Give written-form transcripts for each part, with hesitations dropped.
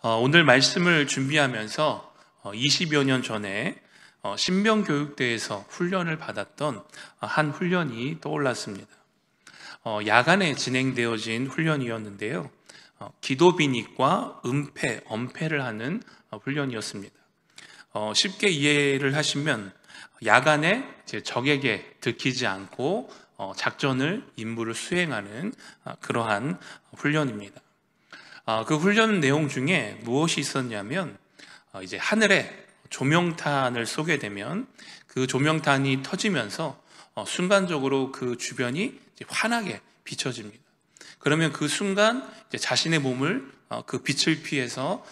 오늘 말씀을 준비하면서 20여 년 전에 신병교육대에서 훈련을 받았던 한 훈련이 떠올랐습니다. 야간에 진행되어진 훈련이었는데요. 기도비닉과 은폐, 엄폐를 하는 훈련이었습니다. 쉽게 이해를 하시면 야간에 적에게 들키지 않고 작전을, 임무를 수행하는 그러한 훈련입니다. 그 훈련 내용 중에 무엇이 있었냐면 이제 하늘에 조명탄을 쏘게 되면 그 조명탄이 터지면서 순간적으로 그 주변이 이제 환하게 비춰집니다. 그러면 그 순간 이제 자신의 몸을 그 빛을 피해서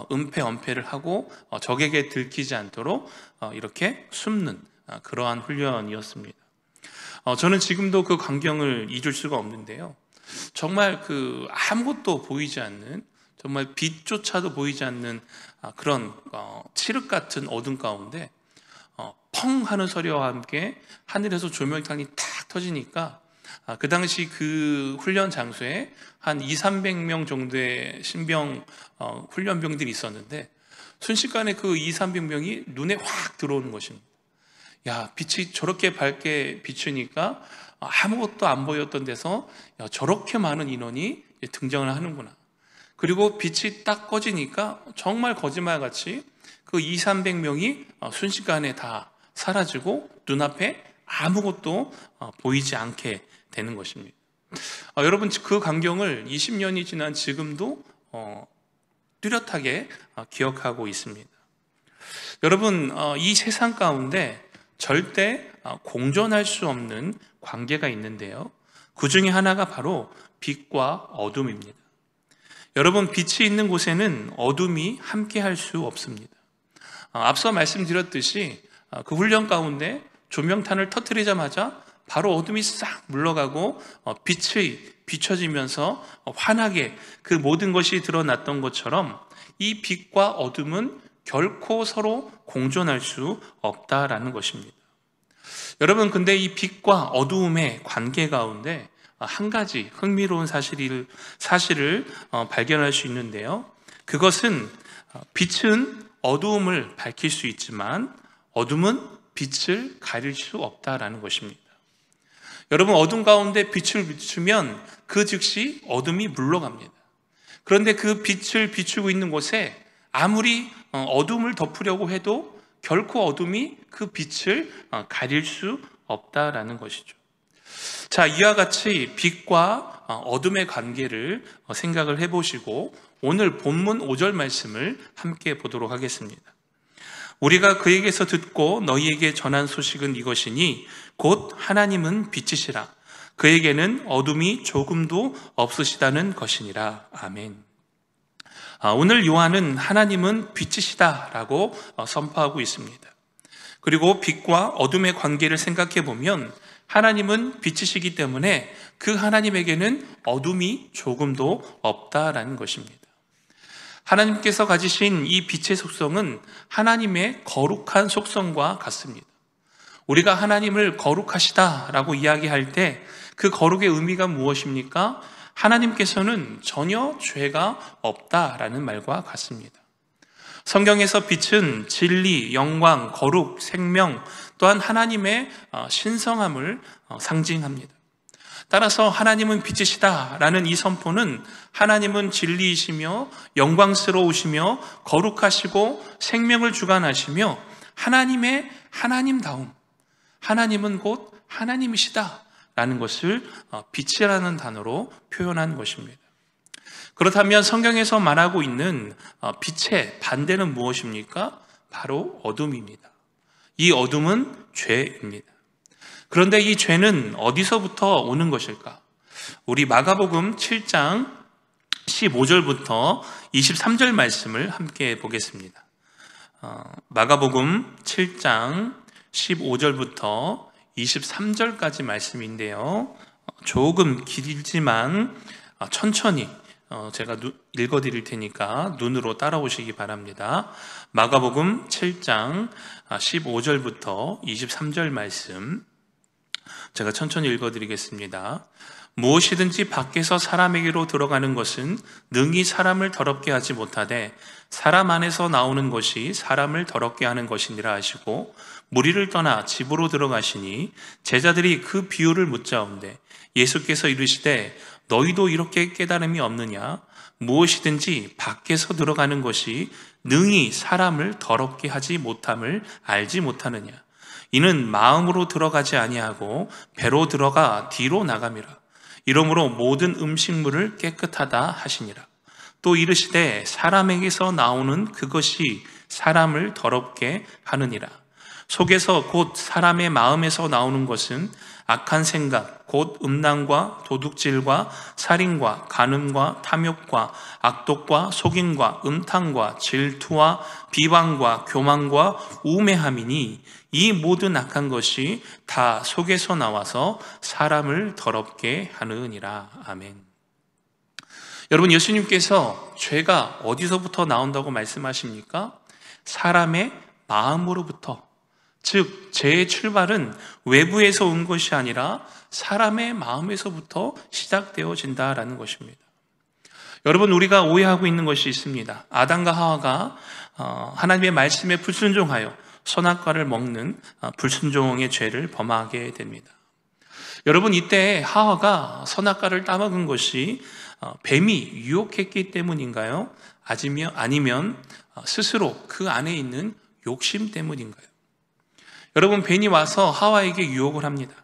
은폐, 엄폐를 하고 적에게 들키지 않도록 이렇게 숨는 그러한 훈련이었습니다. 저는 지금도 그 광경을 잊을 수가 없는데요. 정말 그 아무것도 보이지 않는, 정말 빛조차도 보이지 않는 그런 칠흑 같은 어둠 가운데 펑 하는 소리와 함께 하늘에서 조명탄이 탁 터지니까 그 당시 그 훈련 장소에 한 200~300명 정도의 신병 훈련병들이 있었는데 순식간에 그 200~300명이 눈에 확 들어오는 것입니다. 야, 빛이 저렇게 밝게 비추니까 아무것도 안 보였던 데서 저렇게 많은 인원이 등장을 하는구나. 그리고 빛이 딱 꺼지니까 정말 거짓말같이 그 200~300명이 순식간에 다 사라지고 눈앞에 아무것도 보이지 않게 되는 것입니다. 여러분, 그 광경을 20년이 지난 지금도 뚜렷하게 기억하고 있습니다. 여러분, 이 세상 가운데 절대 공존할 수 없는 관계가 있는데요. 그 중에 하나가 바로 빛과 어둠입니다. 여러분, 빛이 있는 곳에는 어둠이 함께 할 수 없습니다. 앞서 말씀드렸듯이 그 훈련 가운데 조명탄을 터뜨리자마자 바로 어둠이 싹 물러가고 빛이 비춰지면서 환하게 그 모든 것이 드러났던 것처럼 이 빛과 어둠은 결코 서로 공존할 수 없다라는 것입니다. 여러분, 근데 이 빛과 어두움의 관계 가운데 한 가지 흥미로운 사실을 발견할 수 있는데요. 그것은 빛은 어두움을 밝힐 수 있지만 어둠은 빛을 가릴 수 없다라는 것입니다. 여러분, 어둠 가운데 빛을 비추면 그 즉시 어둠이 물러갑니다. 그런데 그 빛을 비추고 있는 곳에 아무리 어둠을 덮으려고 해도 결코 어둠이 그 빛을 가릴 수 없다라는 것이죠. 자, 이와 같이 빛과 어둠의 관계를 생각을 해보시고 오늘 본문 5절 말씀을 함께 보도록 하겠습니다. 우리가 그에게서 듣고 너희에게 전한 소식은 이것이니 곧 하나님은 빛이시라. 그에게는 어둠이 조금도 없으시다는 것이니라. 아멘. 오늘 요한은 하나님은 빛이시다라고 선포하고 있습니다. 그리고 빛과 어둠의 관계를 생각해 보면 하나님은 빛이시기 때문에 그 하나님에게는 어둠이 조금도 없다라는 것입니다. 하나님께서 가지신 이 빛의 속성은 하나님의 거룩한 속성과 같습니다. 우리가 하나님을 거룩하시다라고 이야기할 때 그 거룩의 의미가 무엇입니까? 하나님께서는 전혀 죄가 없다라는 말과 같습니다. 성경에서 빛은 진리, 영광, 거룩, 생명, 또한 하나님의 신성함을 상징합니다. 따라서 하나님은 빛이시다라는 이 선포는 하나님은 진리이시며 영광스러우시며 거룩하시고 생명을 주관하시며 하나님의 하나님다움, 하나님은 곧 하나님이시다라는 것을 빛이라는 단어로 표현한 것입니다. 그렇다면 성경에서 말하고 있는 빛의 반대는 무엇입니까? 바로 어둠입니다. 이 어둠은 죄입니다. 그런데 이 죄는 어디서부터 오는 것일까? 우리 마가복음 7장 15절부터 23절 말씀을 함께 보겠습니다. 마가복음 7장 15절부터 23절까지 말씀인데요. 조금 길지만 천천히 제가 읽어드릴 테니까 눈으로 따라오시기 바랍니다. 마가복음 7장 15절부터 23절 말씀 제가 천천히 읽어드리겠습니다. 무엇이든지 밖에서 사람에게로 들어가는 것은 능히 사람을 더럽게 하지 못하되 사람 안에서 나오는 것이 사람을 더럽게 하는 것이니라 하시고, 무리를 떠나 집으로 들어가시니 제자들이 그 비유를 묻자온데 예수께서 이르시되 너희도 이렇게 깨달음이 없느냐? 무엇이든지 밖에서 들어가는 것이 능히 사람을 더럽게 하지 못함을 알지 못하느냐? 이는 마음으로 들어가지 아니하고 배로 들어가 뒤로 나감이라. 이러므로 모든 음식물을 깨끗하다 하시니라. 또 이르시되 사람에게서 나오는 그것이 사람을 더럽게 하느니라. 속에서 곧 사람의 마음에서 나오는 것은 악한 생각, 곧 음란과 도둑질과 살인과 간음과 탐욕과 악독과 속임과 음탕과 질투와 비방과 교만과 우매함이니 이 모든 악한 것이 다 속에서 나와서 사람을 더럽게 하느니라. 아멘. 여러분, 예수님께서 죄가 어디서부터 나온다고 말씀하십니까? 사람의 마음으로부터. 즉, 죄의 출발은 외부에서 온 것이 아니라 사람의 마음에서부터 시작되어진다라는 것입니다. 여러분, 우리가 오해하고 있는 것이 있습니다. 아담과 하와가 하나님의 말씀에 불순종하여 선악과를 먹는 불순종의 죄를 범하게 됩니다. 여러분, 이때 하와가 선악과를 따먹은 것이 뱀이 유혹했기 때문인가요? 아니면 스스로 그 안에 있는 욕심 때문인가요? 여러분, 뱀이 와서 하와에게 유혹을 합니다.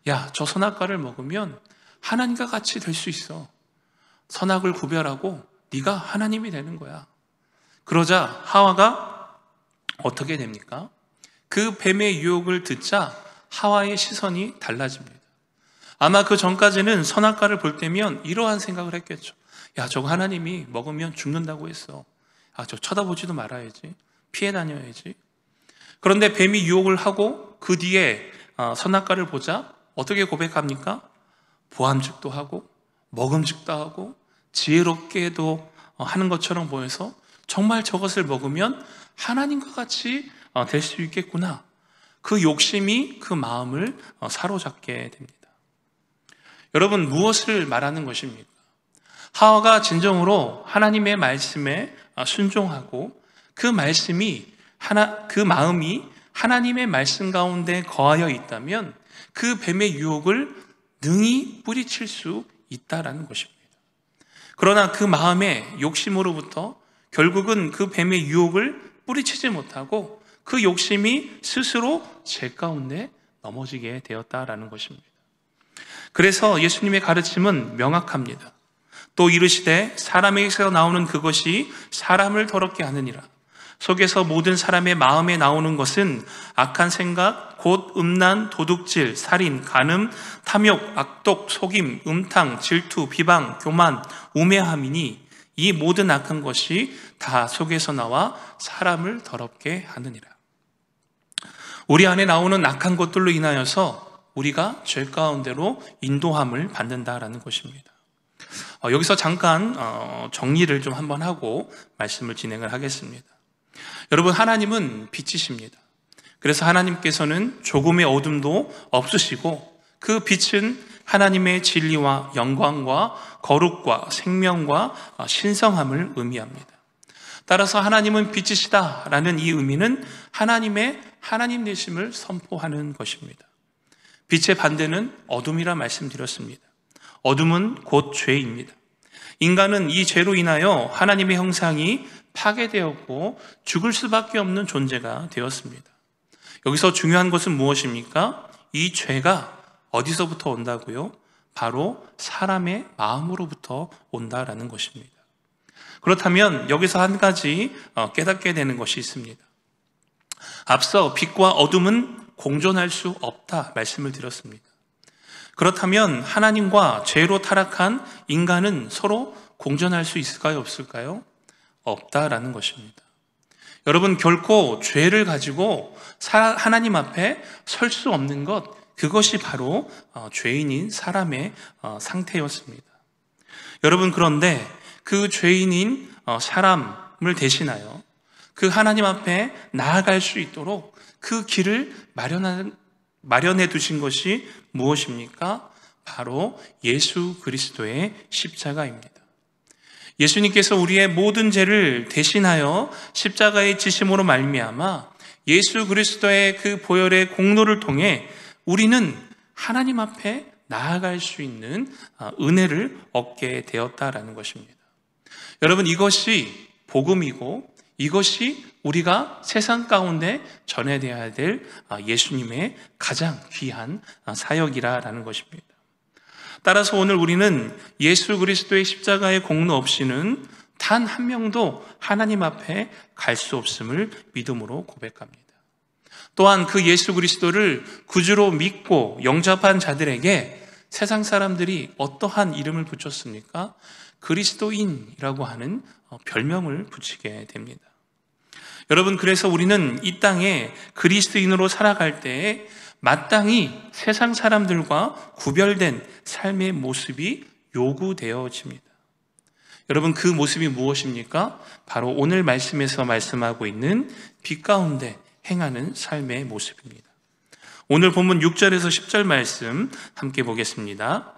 야, 저 선악과를 먹으면 하나님과 같이 될 수 있어. 선악을 구별하고 네가 하나님이 되는 거야. 그러자 하와가 어떻게 됩니까? 그 뱀의 유혹을 듣자 하와의 시선이 달라집니다. 아마 그 전까지는 선악과를 볼 때면 이러한 생각을 했겠죠. 야, 저거 하나님이 먹으면 죽는다고 했어. 아, 저 쳐다보지도 말아야지. 피해 다녀야지. 그런데 뱀이 유혹을 하고 그 뒤에 선악과를 보자 어떻게 고백합니까? 보암직도 하고 먹음직도 하고 지혜롭게도 하는 것처럼 보여서 정말 저것을 먹으면 하나님과 같이 될 수 있겠구나. 그 욕심이 그 마음을 사로잡게 됩니다. 여러분, 무엇을 말하는 것입니까? 하와가 진정으로 하나님의 말씀에 순종하고 그 마음이 하나님의 말씀 가운데 거하여 있다면 그 뱀의 유혹을 능히 뿌리칠 수 있다라는 것입니다. 그러나 그 마음의 욕심으로부터 결국은 그 뱀의 유혹을 뿌리치지 못하고 그 욕심이 스스로 죄 가운데 넘어지게 되었다라는 것입니다. 그래서 예수님의 가르침은 명확합니다. 또 이르시되 사람에게서 나오는 그것이 사람을 더럽게 하느니라. 속에서 모든 사람의 마음에 나오는 것은 악한 생각, 곧 음란, 도둑질, 살인, 간음, 탐욕, 악독, 속임, 음탕, 질투, 비방, 교만, 우매함이니 이 모든 악한 것이 다 속에서 나와 사람을 더럽게 하느니라. 우리 안에 나오는 악한 것들로 인하여서 우리가 죄 가운데로 인도함을 받는다라는 것입니다. 여기서 잠깐 정리를 좀 한번 하고 말씀을 진행을 하겠습니다. 여러분, 하나님은 빛이십니다. 그래서 하나님께서는 조금의 어둠도 없으시고 그 빛은 하나님의 진리와 영광과 거룩과 생명과 신성함을 의미합니다. 따라서 하나님은 빛이시다라는 이 의미는 하나님의 하나님 되심을 선포하는 것입니다. 빛의 반대는 어둠이라 말씀드렸습니다. 어둠은 곧 죄입니다. 인간은 이 죄로 인하여 하나님의 형상이 파괴되었고 죽을 수밖에 없는 존재가 되었습니다. 여기서 중요한 것은 무엇입니까? 이 죄가 어디서부터 온다고요? 바로 사람의 마음으로부터 온다라는 것입니다. 그렇다면 여기서 한 가지 깨닫게 되는 것이 있습니다. 앞서 빛과 어둠은 공존할 수 없다 말씀을 드렸습니다. 그렇다면 하나님과 죄로 타락한 인간은 서로 공존할 수 있을까요? 없을까요? 없다라는 것입니다. 여러분, 결코 죄를 가지고 하나님 앞에 설 수 없는 것, 그것이 바로 죄인인 사람의 상태였습니다. 여러분, 그런데 그 죄인인 사람을 대신하여 그 하나님 앞에 나아갈 수 있도록 그 길을 마련해 두신 것이 무엇입니까? 바로 예수 그리스도의 십자가입니다. 예수님께서 우리의 모든 죄를 대신하여 십자가의 지심으로 말미암아 예수 그리스도의 그 보혈의 공로를 통해 우리는 하나님 앞에 나아갈 수 있는 은혜를 얻게 되었다라는 것입니다. 여러분, 이것이 복음이고 이것이 우리가 세상 가운데 전해야 될 예수님의 가장 귀한 사역이라는 것입니다. 따라서 오늘 우리는 예수 그리스도의 십자가의 공로 없이는 단 한 명도 하나님 앞에 갈 수 없음을 믿음으로 고백합니다. 또한 그 예수 그리스도를 구주로 믿고 영접한 자들에게 세상 사람들이 어떠한 이름을 붙였습니까? 그리스도인이라고 하는 별명을 붙이게 됩니다. 여러분, 그래서 우리는 이 땅에 그리스도인으로 살아갈 때에 마땅히 세상 사람들과 구별된 삶의 모습이 요구되어집니다. 여러분, 그 모습이 무엇입니까? 바로 오늘 말씀에서 말씀하고 있는 빛 가운데 행하는 삶의 모습입니다. 오늘 본문 6절에서 10절 말씀 함께 보겠습니다.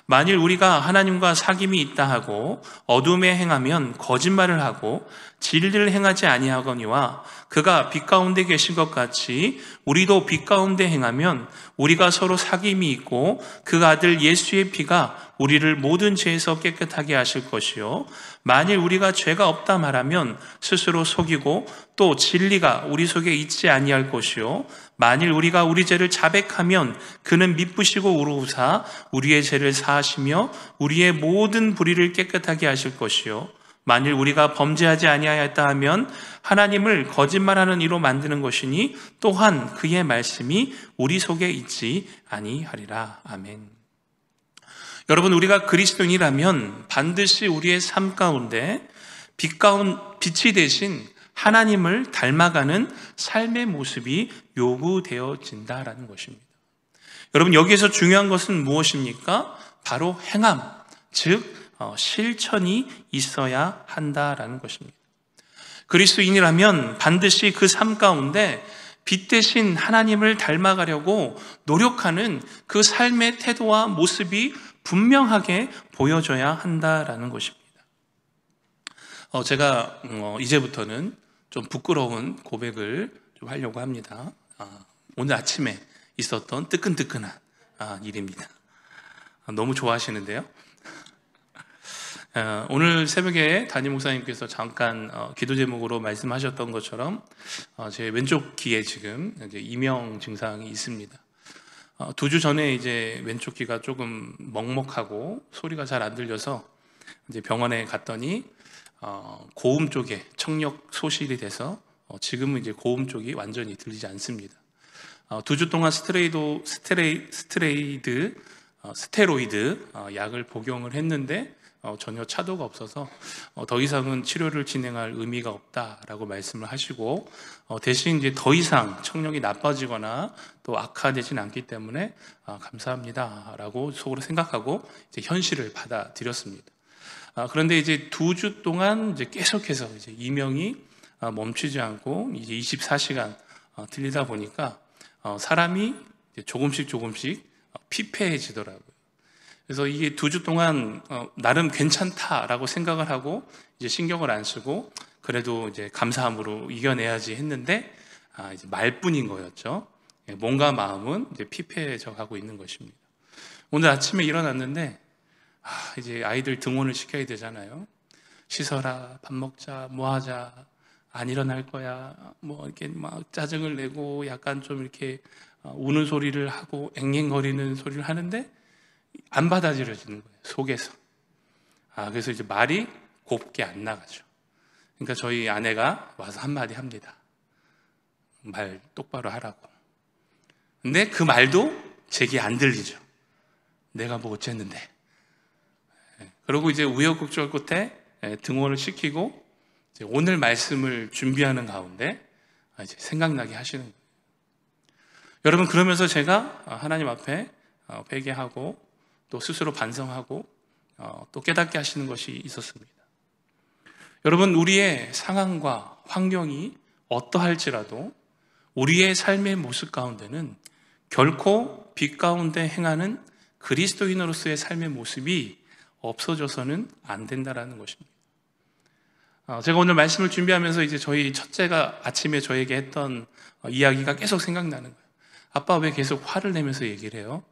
만일 우리가 하나님과 사귐이 있다 하고 어둠에 행하면 거짓말을 하고 진리를 행하지 아니하거니와 그가 빛 가운데 계신 것 같이 우리도 빛 가운데 행하면 우리가 서로 사귐이 있고 그 아들 예수의 피가 우리를 모든 죄에서 깨끗하게 하실 것이요 만일 우리가 죄가 없다 말하면 스스로 속이고 또 진리가 우리 속에 있지 아니할 것이요 만일 우리가 우리 죄를 자백하면 그는 미쁘시고 우로우사 우리의 죄를 사하시며 우리의 모든 불의를 깨끗하게 하실 것이요 만일 우리가 범죄하지 아니하였다 하면 하나님을 거짓말하는 이로 만드는 것이니 또한 그의 말씀이 우리 속에 있지 아니하리라. 아멘. 여러분, 우리가 그리스도인이라면 반드시 우리의 삶 가운데 빛이 되신 하나님을 닮아가는 삶의 모습이 요구되어진다라는 것입니다. 여러분, 여기에서 중요한 것은 무엇입니까? 바로 행함, 즉 실천이 있어야 한다라는 것입니다. 그리스도인이라면 반드시 그 삶 가운데 빛 대신 하나님을 닮아가려고 노력하는 그 삶의 태도와 모습이 분명하게 보여져야 한다라는 것입니다. 제가 이제부터는 좀 부끄러운 고백을 좀 하려고 합니다. 오늘 아침에 있었던 뜨끈뜨끈한 일입니다. 너무 좋아하시는데요. 오늘 새벽에 담임 목사님께서 잠깐 기도 제목으로 말씀하셨던 것처럼 제 왼쪽 귀에 지금 이제 이명 증상이 있습니다. 2주 전에 이제 왼쪽 귀가 조금 먹먹하고 소리가 잘 안 들려서 이제 병원에 갔더니 고음 쪽에 청력 소실이 돼서 지금은 이제 고음 쪽이 완전히 들리지 않습니다. 2주 동안 스테로이드 약을 복용을 했는데 전혀 차도가 없어서 더 이상은 치료를 진행할 의미가 없다라고 말씀을 하시고 대신 이제 더 이상 청력이 나빠지거나 또 악화되진 않기 때문에 감사합니다라고 속으로 생각하고 이제 현실을 받아들였습니다. 그런데 이제 2주 동안 이제 계속해서 이제 이명이 멈추지 않고 이제 24시간 들리다 보니까 사람이 이제 조금씩 피폐해지더라고요. 그래서 이게 2주 동안 나름 괜찮다라고 생각을 하고 이제 신경을 안 쓰고 그래도 이제 감사함으로 이겨내야지 했는데 이제 말뿐인 거였죠. 몸과 마음은 이제 피폐해져 가고 있는 것입니다. 오늘 아침에 일어났는데 이제 아이들 등원을 시켜야 되잖아요. 씻어라, 밥 먹자, 뭐 하자, 안 일어날 거야, 뭐 이렇게 막 짜증을 내고 약간 좀 이렇게 우는 소리를 하고 앵앵거리는 소리를 하는데 안 받아들여지는 거예요, 속에서. 그래서 이제 말이 곱게 안 나가죠. 그러니까 저희 아내가 와서 한마디 합니다. 말 똑바로 하라고. 근데 그 말도 제게 안 들리죠. 내가 뭐 어쨌는데. 그리고 이제 우여곡절 끝에 등원을 시키고 이제 오늘 말씀을 준비하는 가운데 이제 생각나게 하시는 거예요. 여러분, 그러면서 제가 하나님 앞에 회개하고 또 스스로 반성하고 또 깨닫게 하시는 것이 있었습니다. 여러분, 우리의 상황과 환경이 어떠할지라도 우리의 삶의 모습 가운데는 결코 빛 가운데 행하는 그리스도인으로서의 삶의 모습이 없어져서는 안 된다라는 것입니다. 제가 오늘 말씀을 준비하면서 이제 저희 첫째가 아침에 저에게 했던 이야기가 계속 생각나는 거예요. 아빠 왜 계속 화를 내면서 얘기를 해요?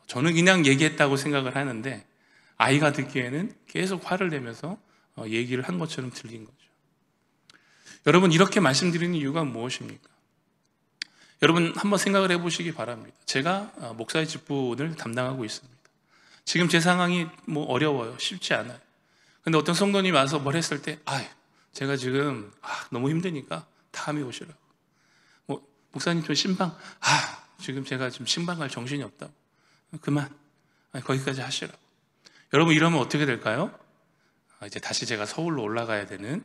저는 그냥 얘기했다고 생각을 하는데 아이가 듣기에는 계속 화를 내면서 얘기를 한 것처럼 들린 거죠. 여러분, 이렇게 말씀드리는 이유가 무엇입니까? 여러분 한번 생각을 해보시기 바랍니다. 제가 목사의 직분을 담당하고 있습니다. 지금 제 상황이 어려워요. 쉽지 않아요. 근데 어떤 성도님이 와서 뭘 했을 때 제가 지금 너무 힘드니까 다음에 오시라고. 목사님 저 신방 지금 제가 지금 신방 갈 정신이 없다고. 그만 거기까지 하시라고. 여러분, 이러면 어떻게 될까요? 이제 다시 제가 서울로 올라가야 되는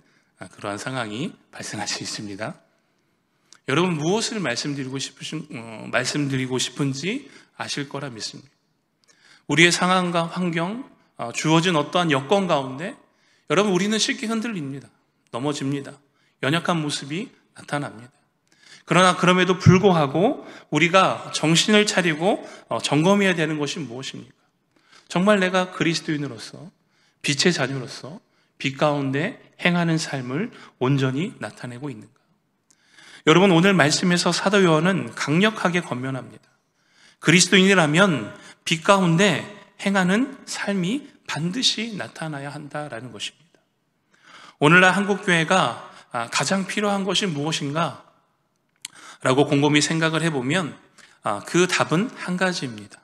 그러한 상황이 발생할 수 있습니다. 여러분, 무엇을 말씀드리고 싶은지 아실 거라 믿습니다. 우리의 상황과 환경, 주어진 어떠한 여건 가운데 여러분, 우리는 쉽게 흔들립니다. 넘어집니다. 연약한 모습이 나타납니다. 그러나 그럼에도 불구하고 우리가 정신을 차리고 점검해야 되는 것이 무엇입니까? 정말 내가 그리스도인으로서, 빛의 자녀로서 빛 가운데 행하는 삶을 온전히 나타내고 있는가? 여러분, 오늘 말씀에서 사도 요한은 강력하게 권면합니다. 그리스도인이라면 빛 가운데 행하는 삶이 반드시 나타나야 한다라는 것입니다. 오늘날 한국교회가 가장 필요한 것이 무엇인가? 라고 곰곰이 생각을 해보면 그 답은 한 가지입니다.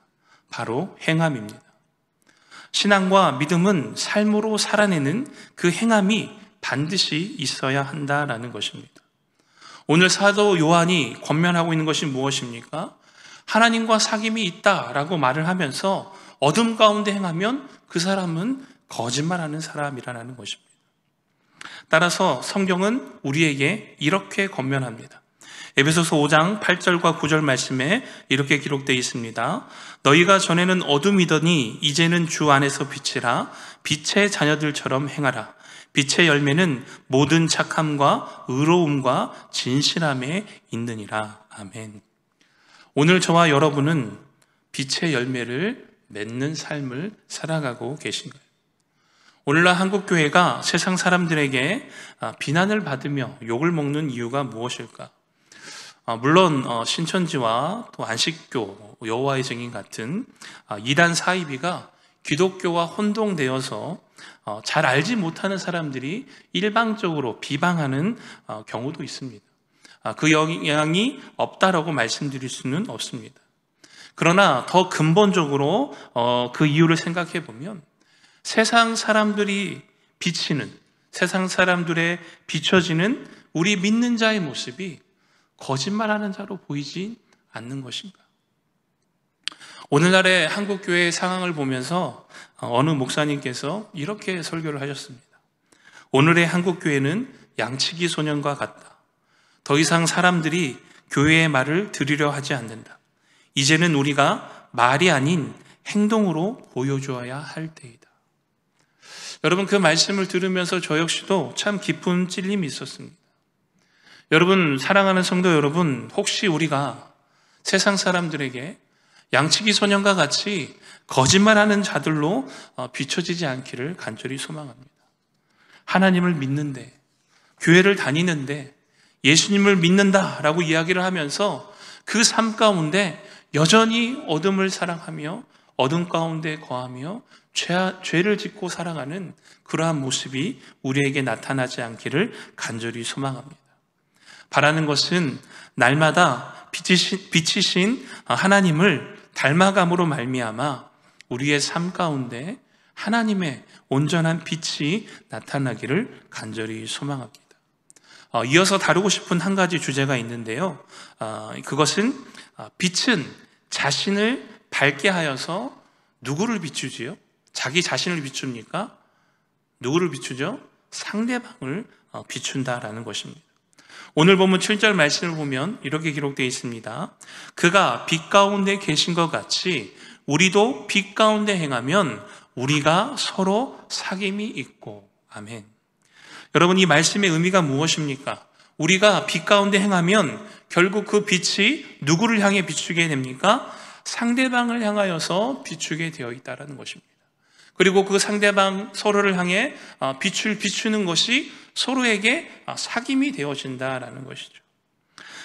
바로 행함입니다. 신앙과 믿음은 삶으로 살아내는 그 행함이 반드시 있어야 한다라는 것입니다. 오늘 사도 요한이 권면하고 있는 것이 무엇입니까? 하나님과 사귐이 있다라고 말을 하면서 어둠 가운데 행하면 그 사람은 거짓말하는 사람이라는 것입니다. 따라서 성경은 우리에게 이렇게 권면합니다. 에베소서 5장 8절과 9절 말씀에 이렇게 기록되어 있습니다. 너희가 전에는 어둠이더니 이제는 주 안에서 빛이라. 빛의 자녀들처럼 행하라. 빛의 열매는 모든 착함과 의로움과 진실함에 있느니라. 아멘. 오늘 저와 여러분은 빛의 열매를 맺는 삶을 살아가고 계신가요? 오늘날 한국교회가 세상 사람들에게 비난을 받으며 욕을 먹는 이유가 무엇일까? 물론 신천지와 또 안식교, 여호와의 증인 같은 이단 사이비가 기독교와 혼동되어서 잘 알지 못하는 사람들이 일방적으로 비방하는 경우도 있습니다. 그 영향이 없다라고 말씀드릴 수는 없습니다. 그러나 더 근본적으로 그 이유를 생각해 보면 세상 사람들이 비치는, 세상 사람들의 비춰지는 우리 믿는 자의 모습이 거짓말하는 자로 보이지 않는 것인가? 오늘날의 한국교회의 상황을 보면서 어느 목사님께서 이렇게 설교를 하셨습니다. 오늘의 한국교회는 양치기 소년과 같다. 더 이상 사람들이 교회의 말을 들으려 하지 않는다. 이제는 우리가 말이 아닌 행동으로 보여주어야 할 때이다. 여러분, 그 말씀을 들으면서 저 역시도 참 깊은 찔림이 있었습니다. 여러분, 사랑하는 성도 여러분, 혹시 우리가 세상 사람들에게 양치기 소년과 같이 거짓말하는 자들로 비춰지지 않기를 간절히 소망합니다. 하나님을 믿는데, 교회를 다니는데, 예수님을 믿는다라고 이야기를 하면서 그 삶 가운데 여전히 어둠을 사랑하며 어둠 가운데 거하며 죄를 짓고 살아가는 그러한 모습이 우리에게 나타나지 않기를 간절히 소망합니다. 바라는 것은 날마다 빛이신 하나님을 닮아감으로 말미암아 우리의 삶 가운데 하나님의 온전한 빛이 나타나기를 간절히 소망합니다. 이어서 다루고 싶은 한 가지 주제가 있는데요. 그것은 빛은 자신을 밝게 하여서 누구를 비추지요? 자기 자신을 비춥니까? 누구를 비추죠? 상대방을 비춘다라는 것입니다. 오늘 본문 7절 말씀을 보면 이렇게 기록되어 있습니다. 그가 빛 가운데 계신 것 같이 우리도 빛 가운데 행하면 우리가 서로 사귐이 있고. 아멘. 여러분, 이 말씀의 의미가 무엇입니까? 우리가 빛 가운데 행하면 결국 그 빛이 누구를 향해 비추게 됩니까? 상대방을 향하여서 비추게 되어 있다는 것입니다. 그리고 그 상대방 서로를 향해 빛을 비추는 것이 서로에게 사귐이 되어진다라는 것이죠.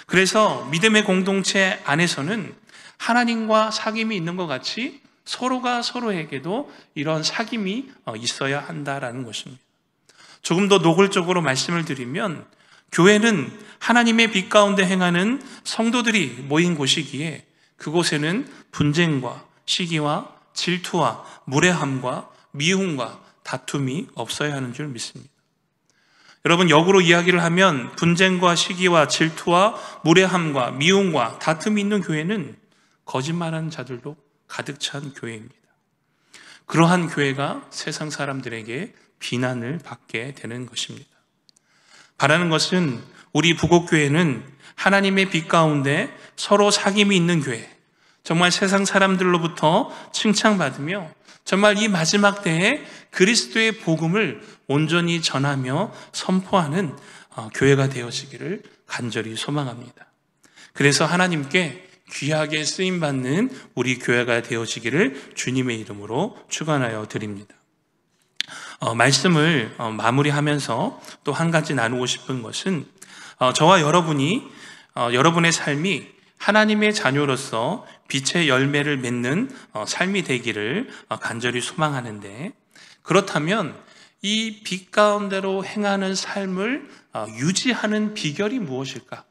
그래서 믿음의 공동체 안에서는 하나님과 사귐이 있는 것 같이 서로가 서로에게도 이런 사귐이 있어야 한다라는 것입니다. 조금 더 노골적으로 말씀을 드리면 교회는 하나님의 빛 가운데 행하는 성도들이 모인 곳이기에 그곳에는 분쟁과 시기와 질투와 무례함과 미움과 다툼이 없어야 하는 줄 믿습니다. 여러분, 역으로 이야기를 하면 분쟁과 시기와 질투와 무례함과 미움과 다툼이 있는 교회는 거짓말하는 자들도 가득 찬 교회입니다. 그러한 교회가 세상 사람들에게 비난을 받게 되는 것입니다. 바라는 것은 우리 부곡교회는 하나님의 빛 가운데 서로 사귐이 있는 교회, 정말 세상 사람들로부터 칭찬받으며 정말 이 마지막 때에 그리스도의 복음을 온전히 전하며 선포하는 교회가 되어지기를 간절히 소망합니다. 그래서 하나님께 귀하게 쓰임받는 우리 교회가 되어지기를 주님의 이름으로 축원하여 드립니다. 말씀을 마무리하면서 또 한 가지 나누고 싶은 것은 저와 여러분이 여러분의 삶이 하나님의 자녀로서 빛의 열매를 맺는 삶이 되기를 간절히 소망하는데, 그렇다면 이 빛 가운데로 행하는 삶을 유지하는 비결이 무엇일까?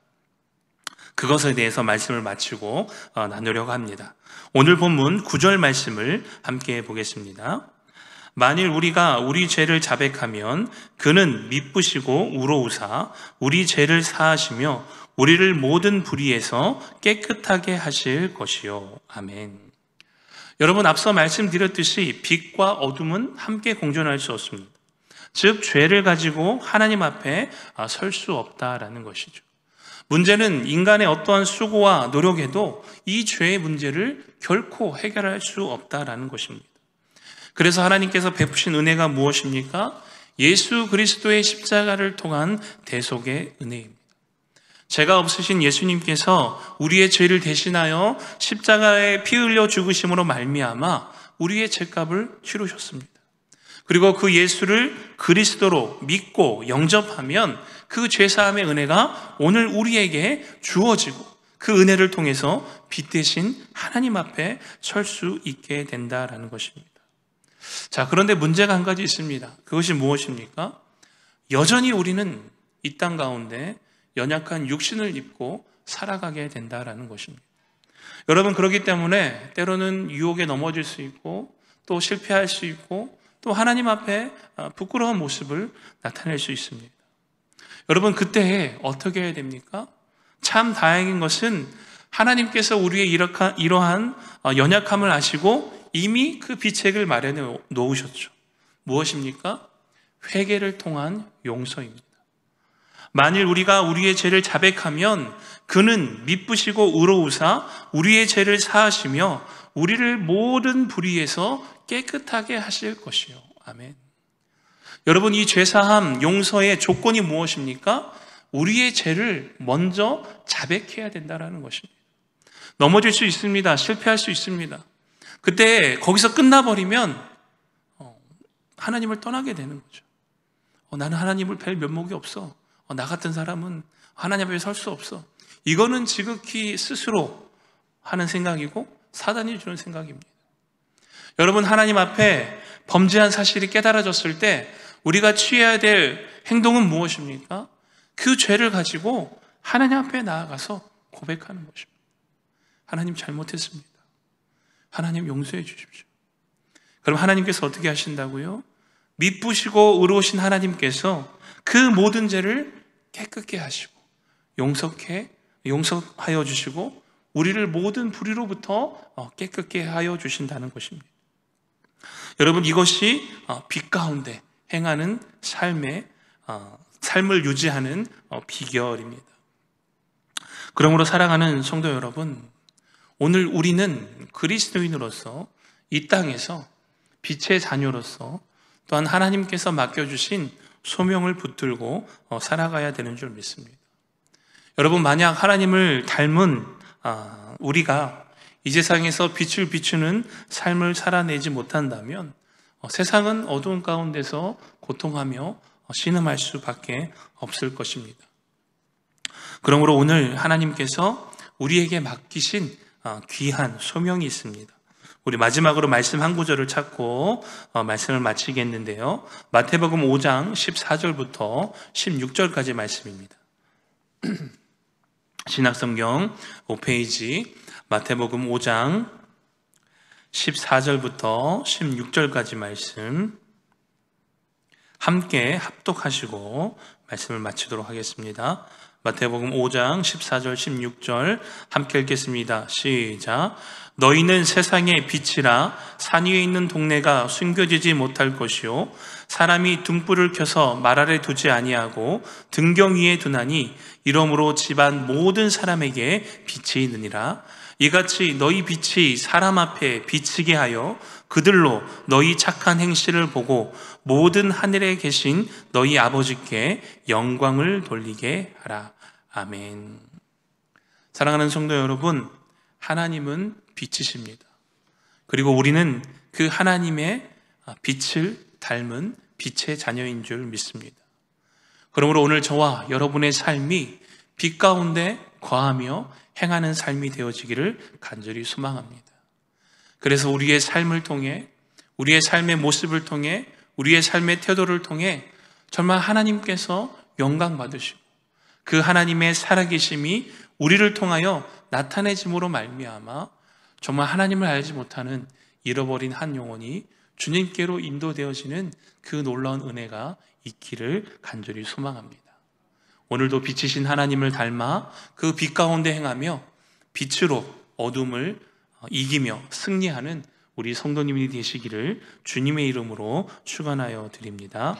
그것에 대해서 말씀을 마치고 나누려고 합니다. 오늘 본문 9절 말씀을 함께 보겠습니다. 만일 우리가 우리 죄를 자백하면 그는 미쁘시고 우러우사 우리 죄를 사하시며 우리를 모든 불의에서 깨끗하게 하실 것이요. 아멘. 여러분, 앞서 말씀드렸듯이 빛과 어둠은 함께 공존할 수 없습니다. 즉 죄를 가지고 하나님 앞에 설 수 없다라는 것이죠. 문제는 인간의 어떠한 수고와 노력에도 이 죄의 문제를 결코 해결할 수 없다라는 것입니다. 그래서 하나님께서 베푸신 은혜가 무엇입니까? 예수 그리스도의 십자가를 통한 대속의 은혜입니다. 죄가 없으신 예수님께서 우리의 죄를 대신하여 십자가에 피 흘려 죽으심으로 말미암아 우리의 죄값을 치르셨습니다. 그리고 그 예수를 그리스도로 믿고 영접하면 그 죄사함의 은혜가 오늘 우리에게 주어지고 그 은혜를 통해서 빛 대신 하나님 앞에 설 수 있게 된다라는 것입니다. 자, 그런데 문제가 한 가지 있습니다. 그것이 무엇입니까? 여전히 우리는 이 땅 가운데 연약한 육신을 입고 살아가게 된다라는 것입니다. 여러분, 그렇기 때문에 때로는 유혹에 넘어질 수 있고 또 실패할 수 있고 또 하나님 앞에 부끄러운 모습을 나타낼 수 있습니다. 여러분, 그때 어떻게 해야 됩니까? 참 다행인 것은 하나님께서 우리의 이러한 연약함을 아시고 이미 그 비책을 마련해 놓으셨죠. 무엇입니까? 회개를 통한 용서입니다. 만일 우리가 우리의 죄를 자백하면 그는 미쁘시고 의로우사 우리의 죄를 사하시며 우리를 모든 불의에서 깨끗하게 하실 것이요. 아멘. 여러분, 이 죄사함 용서의 조건이 무엇입니까? 우리의 죄를 먼저 자백해야 된다는 것입니다. 넘어질 수 있습니다. 실패할 수 있습니다. 그때 거기서 끝나버리면 하나님을 떠나게 되는 거죠. 나는 하나님을 뵐 면목이 없어. 나 같은 사람은 하나님 앞에 설 수 없어. 이거는 지극히 스스로 하는 생각이고 사단이 주는 생각입니다. 여러분, 하나님 앞에 범죄한 사실이 깨달아졌을 때 우리가 취해야 될 행동은 무엇입니까? 그 죄를 가지고 하나님 앞에 나아가서 고백하는 것입니다. 하나님, 잘못했습니다. 하나님, 용서해 주십시오. 그럼 하나님께서 어떻게 하신다고요? 미쁘시고 의로우신 하나님께서 그 모든 죄를 깨끗게 하시고 용서하여 주시고 우리를 모든 불의로부터 깨끗게 하여 주신다는 것입니다. 여러분, 이것이 빛 가운데 행하는 삶을 유지하는 비결입니다. 그러므로 사랑하는 성도 여러분, 오늘 우리는 그리스도인으로서 이 땅에서 빛의 자녀로서 또한 하나님께서 맡겨주신 소명을 붙들고 살아가야 되는 줄 믿습니다. 여러분, 만약 하나님을 닮은 우리가 이 세상에서 빛을 비추는 삶을 살아내지 못한다면 세상은 어두운 가운데서 고통하며 신음할 수밖에 없을 것입니다. 그러므로 오늘 하나님께서 우리에게 맡기신 귀한 소명이 있습니다. 우리 마지막으로 말씀 한 구절을 찾고 말씀을 마치겠는데요. 마태복음 5장 14절부터 16절까지 말씀입니다. 신약성경 5페이지 마태복음 5장 14절부터 16절까지 말씀 함께 합독하시고 말씀을 마치도록 하겠습니다. 마태복음 5장 14절 16절 함께 읽겠습니다. 시작. 너희는 세상의 빛이라. 산 위에 있는 동네가 숨겨지지 못할 것이요 사람이 등불을 켜서 말 아래 두지 아니하고 등경 위에 두나니 이러므로 집안 모든 사람에게 빛이 있느니라. 이같이 너희 빛이 사람 앞에 비치게 하여 그들로 너희 착한 행실을 보고 모든 하늘에 계신 너희 아버지께 영광을 돌리게 하라. 아멘. 사랑하는 성도 여러분, 하나님은 빛이십니다. 그리고 우리는 그 하나님의 빛을 닮은 빛의 자녀인 줄 믿습니다. 그러므로 오늘 저와 여러분의 삶이 빛 가운데 거하며 행하는 삶이 되어지기를 간절히 소망합니다. 그래서 우리의 삶을 통해, 우리의 삶의 모습을 통해, 우리의 삶의 태도를 통해 정말 하나님께서 영광 받으시고 그 하나님의 살아계심이 우리를 통하여 나타내짐으로 말미암아 정말 하나님을 알지 못하는 잃어버린 한 영혼이 주님께로 인도되어지는 그 놀라운 은혜가 있기를 간절히 소망합니다. 오늘도 빛이신 하나님을 닮아 그 빛 가운데 행하며 빛으로 어둠을 이기며 승리하는 우리 성도님이 되시기를 주님의 이름으로 축원하여 드립니다.